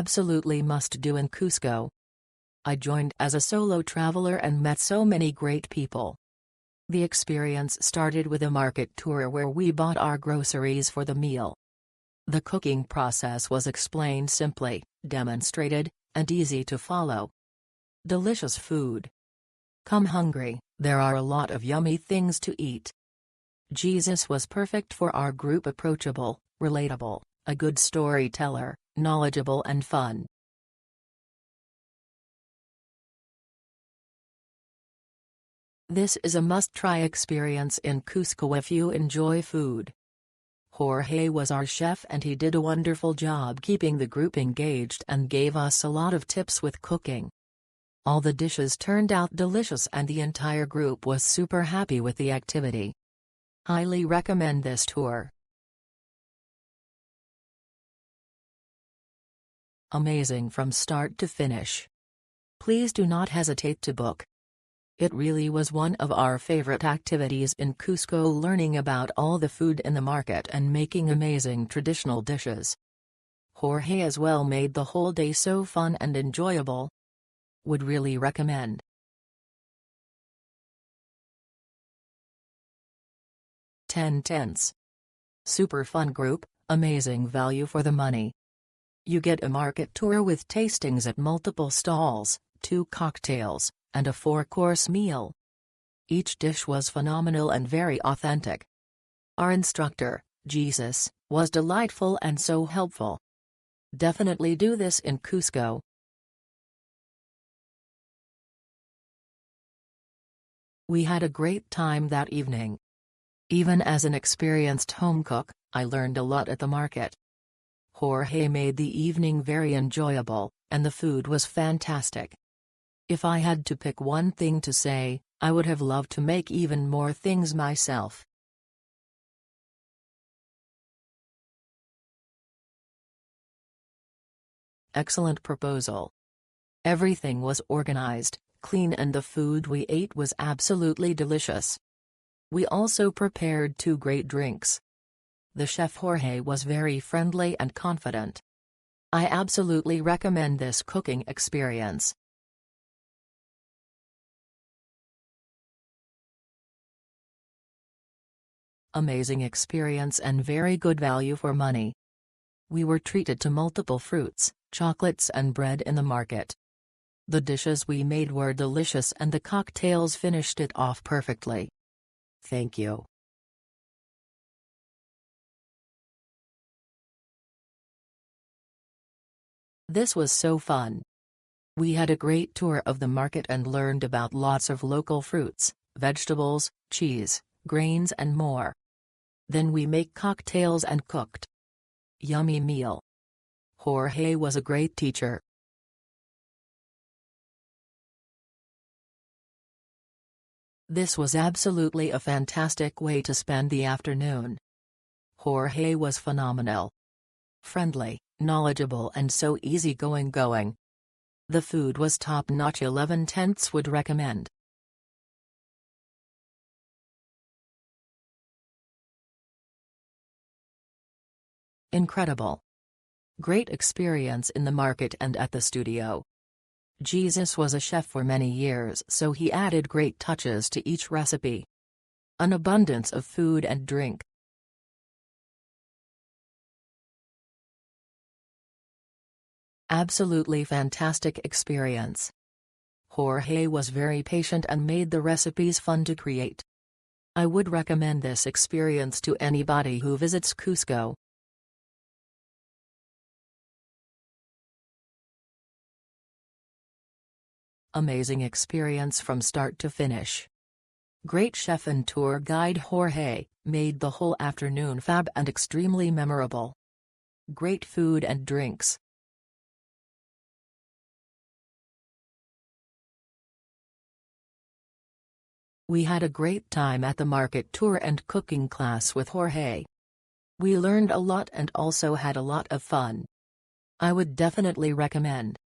absolutely must do in Cusco. I joined as a solo traveler and met so many great people. The experience started with a market tour where we bought our groceries for the meal. The cooking process was explained simply, demonstrated, and easy to follow. Delicious food. Come hungry, there are a lot of yummy things to eat. Jesus was perfect for our group, approachable, relatable, a good storyteller, knowledgeable and fun. This is a must-try experience in Cusco if you enjoy food. Jorge was our chef and he did a wonderful job keeping the group engaged and gave us a lot of tips with cooking. All the dishes turned out delicious and the entire group was super happy with the activity. Highly recommend this tour. Amazing from start to finish. Please do not hesitate to book. It really was one of our favorite activities in Cusco, learning about all the food in the market and making amazing traditional dishes. Jorge as well made the whole day so fun and enjoyable. Would really recommend. Tense. Super fun group, amazing value for the money. You get a market tour with tastings at multiple stalls, 2 cocktails, and a 4-course meal. Each dish was phenomenal and very authentic. Our instructor, Jesus, was delightful and so helpful. Definitely do this in Cusco. We had a great time that evening. Even as an experienced home cook, I learned a lot at the market. Jorge made the evening very enjoyable, and the food was fantastic. If I had to pick one thing to say, I would have loved to make even more things myself. Excellent proposal. Everything was organized, clean, and the food we ate was absolutely delicious. We also prepared 2 great drinks. The chef Jorge was very friendly and confident. I absolutely recommend this cooking experience. Amazing experience and very good value for money. We were treated to multiple fruits, chocolates and bread in the market. The dishes we made were delicious and the cocktails finished it off perfectly. Thank you. This was so fun. We had a great tour of the market and learned about lots of local fruits, vegetables, cheese, grains and more. Then we make cocktails and cooked. Yummy meal. Jorge was a great teacher. This was absolutely a fantastic way to spend the afternoon. Jorge was phenomenal. Friendly, knowledgeable and so easygoing. The food was top-notch. 11/10 would recommend. Incredible. Great experience in the market and at the studio. Jesus was a chef for many years, so he added great touches to each recipe. An abundance of food and drink. Absolutely fantastic experience. Jorge was very patient and made the recipes fun to create. I would recommend this experience to anybody who visits Cusco. Amazing experience from start to finish. Great chef and tour guide Jorge made the whole afternoon fab and extremely memorable. Great food and drinks. We had a great time at the market tour and cooking class with Jorge. We learned a lot and also had a lot of fun. I would definitely recommend.